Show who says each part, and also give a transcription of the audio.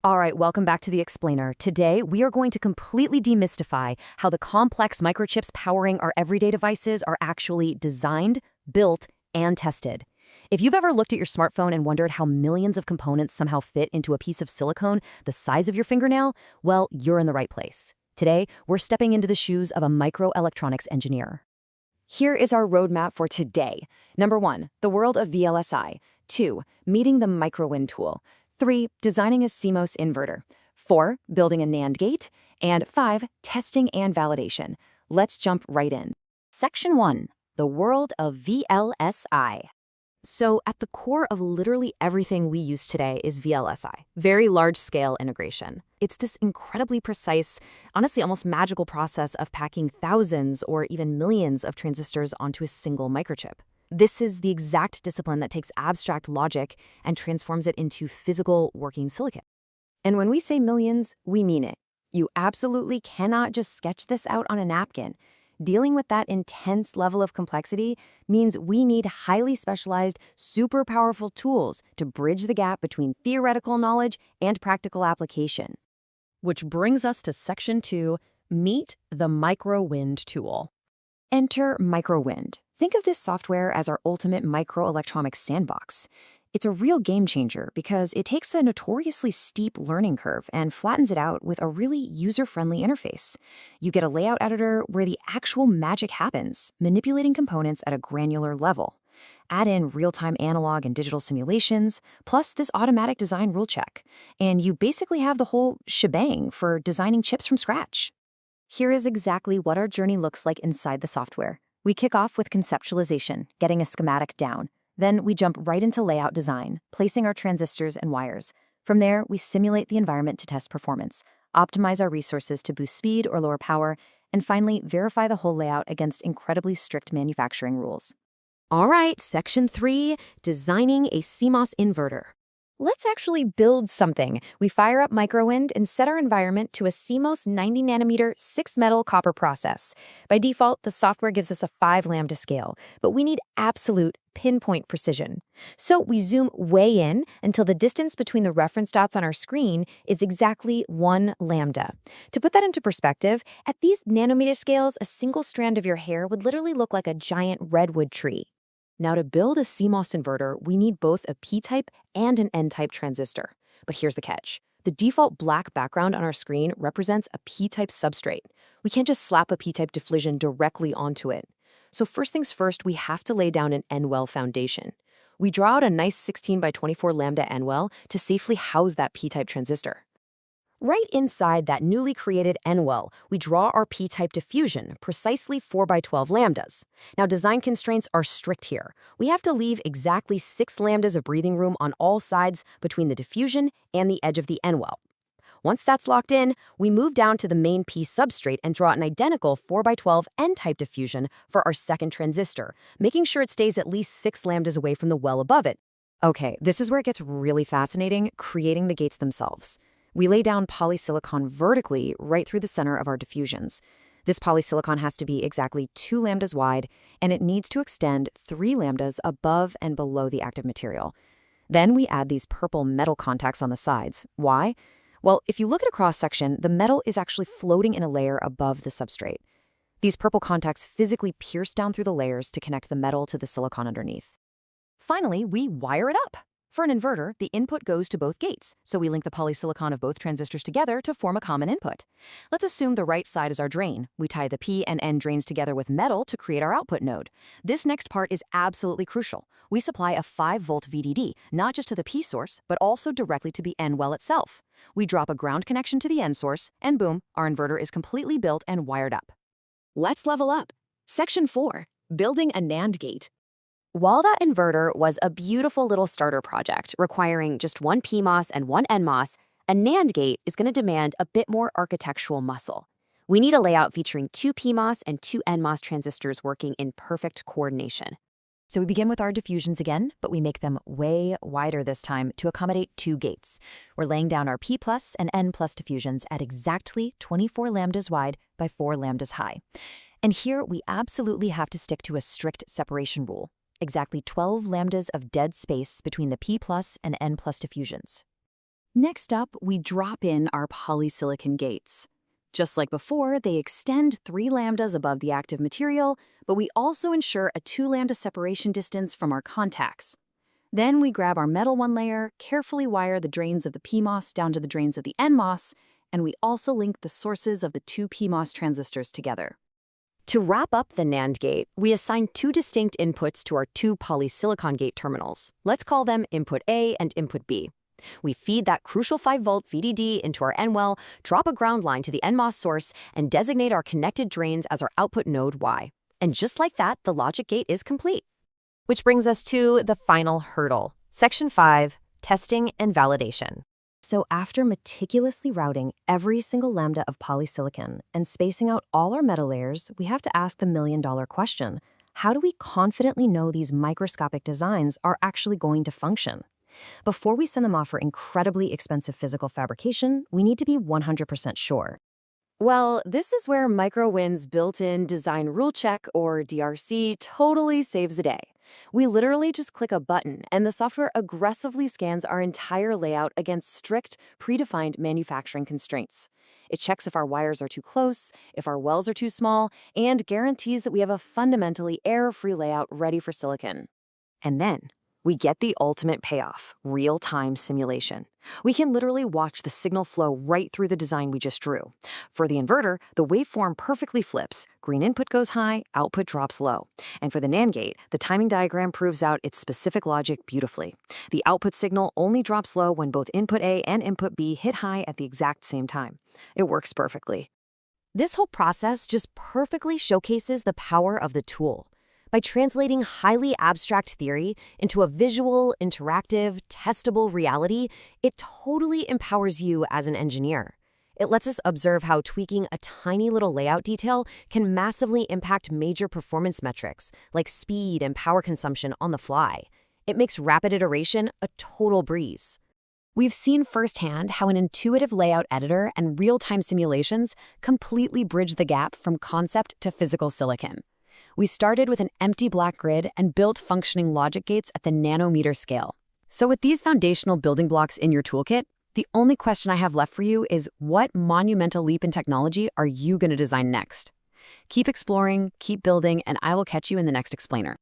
Speaker 1: All right, welcome back to The Explainer. Today, we are going to completely demystify how the complex microchips powering our everyday devices are actually designed, built, and tested. If you've ever looked at your smartphone and wondered how millions of components somehow fit into a piece of silicone the size of your fingernail, well, you're in the right place. Today, we're stepping into the shoes of a microelectronics engineer. Here is our roadmap for today. Number 1, the world of VLSI. 2, meeting the Microwind tool. 3, designing a CMOS inverter. 4, building a NAND gate. And 5, testing and validation. Let's jump right in. Section 1, the world of VLSI. So at the core of literally everything we use today is VLSI, very large-scale integration. It's this incredibly precise, honestly almost magical process of packing thousands or even millions of transistors onto a single microchip. This is the exact discipline that takes abstract logic and transforms it into physical working silicon. And when we say millions, we mean it. You absolutely cannot just sketch this out on a napkin. Dealing with that intense level of complexity means we need highly specialized, super powerful tools to bridge the gap between theoretical knowledge and practical application. Which brings us to Section 2, meet the Microwind tool. Enter Microwind. Think of this software as our ultimate microelectronics sandbox. It's a real game changer because it takes a notoriously steep learning curve and flattens it out with a really user-friendly interface. You get a layout editor where the actual magic happens, manipulating components at a granular level. Add in real-time analog and digital simulations, plus this automatic design rule check, and you basically have the whole shebang for designing chips from scratch. Here is exactly what our journey looks like inside the software. We kick off with conceptualization, getting a schematic down. Then we jump right into layout design, placing our transistors and wires. From there, we simulate the environment to test performance, optimize our resources to boost speed or lower power, and finally, verify the whole layout against incredibly strict manufacturing rules. All right, Section 3, designing a CMOS inverter. Let's actually build something. We fire up Microwind and set our environment to a CMOS 90nm 6-metal copper process. By default, the software gives us a 5 lambda scale, but we need absolute pinpoint precision. So we zoom way in until the distance between the reference dots on our screen is exactly 1 lambda. To put that into perspective, at these nanometer scales, a single strand of your hair would literally look like a giant redwood tree. Now, to build a CMOS inverter, we need both a P-type and an N-type transistor. But here's the catch. The default black background on our screen represents a P-type substrate. We can't just slap a P-type diffusion directly onto it. So first things first, we have to lay down an N-well foundation. We draw out a nice 16 by 24 lambda N-well to safely house that P-type transistor. Right inside that newly created N-well, we draw our P-type diffusion, precisely 4 by 12 lambdas. Now, design constraints are strict here. We have to leave exactly 6 lambdas of breathing room on all sides between the diffusion and the edge of the N-well. Once that's locked in, we move down to the main P substrate and draw an identical 4 by 12 N-type diffusion for our second transistor, making sure it stays at least 6 lambdas away from the well above it. Okay, this is where it gets really fascinating, creating the gates themselves. We lay down polysilicon vertically right through the center of our diffusions. This polysilicon has to be exactly 2 lambdas wide, and it needs to extend 3 lambdas above and below the active material. Then we add these purple metal contacts on the sides. Why? Well, if you look at a cross-section, the metal is actually floating in a layer above the substrate. These purple contacts physically pierce down through the layers to connect the metal to the silicon underneath. Finally, we wire it up. For an inverter, the input goes to both gates, so we link the polysilicon of both transistors together to form a common input. Let's assume the right side is our drain. We tie the P and N drains together with metal to create our output node. This next part is absolutely crucial. We supply a 5-volt VDD, not just to the P source, but also directly to the N well itself. We drop a ground connection to the N source, and boom, our inverter is completely built and wired up. Let's level up. Section 4, building a NAND gate. While that inverter was a beautiful little starter project requiring just 1 PMOS and 1 NMOS, a NAND gate is going to demand a bit more architectural muscle. We need a layout featuring 2 PMOS and 2 NMOS transistors working in perfect coordination. So we begin with our diffusions again, but we make them way wider this time to accommodate 2 gates. We're laying down our P+ and N+ diffusions at exactly 24 lambdas wide by 4 lambdas high. And here we absolutely have to stick to a strict separation rule. Exactly 12 lambdas of dead space between the P+ and N+ diffusions. Next up, we drop in our polysilicon gates. Just like before, they extend 3 lambdas above the active material, but we also ensure a 2 lambda separation distance from our contacts. Then we grab our metal 1 layer, carefully wire the drains of the PMOS down to the drains of the NMOS, and we also link the sources of the 2 PMOS transistors together. To wrap up the NAND gate, we assign 2 distinct inputs to our 2 polysilicon gate terminals. Let's call them input A and input B. We feed that crucial 5-volt VDD into our N-well, drop a ground line to the NMOS source, and designate our connected drains as our output node Y. And just like that, the logic gate is complete. Which brings us to the final hurdle, Section 5, Testing and Validation. So after meticulously routing every single lambda of polysilicon and spacing out all our metal layers, we have to ask the million-dollar question: how do we confidently know these microscopic designs are actually going to function? Before we send them off for incredibly expensive physical fabrication, we need to be 100% sure. Well, this is where Microwind's built-in Design Rule Check, or DRC, totally saves the day. We literally just click a button, and the software aggressively scans our entire layout against strict, predefined manufacturing constraints. It checks if our wires are too close, if our wells are too small, and guarantees that we have a fundamentally error-free layout ready for silicon. And then we get the ultimate payoff, real-time simulation. We can literally watch the signal flow right through the design we just drew. For the inverter, the waveform perfectly flips. Green input goes high, output drops low. And for the NAND gate, the timing diagram proves out its specific logic beautifully. The output signal only drops low when both input A and input B hit high at the exact same time. It works perfectly. This whole process just perfectly showcases the power of the tool. By translating highly abstract theory into a visual, interactive, testable reality, it totally empowers you as an engineer. It lets us observe how tweaking a tiny little layout detail can massively impact major performance metrics, like speed and power consumption on the fly. It makes rapid iteration a total breeze. We've seen firsthand how an intuitive layout editor and real-time simulations completely bridge the gap from concept to physical silicon. We started with an empty black grid and built functioning logic gates at the nanometer scale. So with these foundational building blocks in your toolkit, the only question I have left for you is, what monumental leap in technology are you going to design next? Keep exploring, keep building, and I will catch you in the next explainer.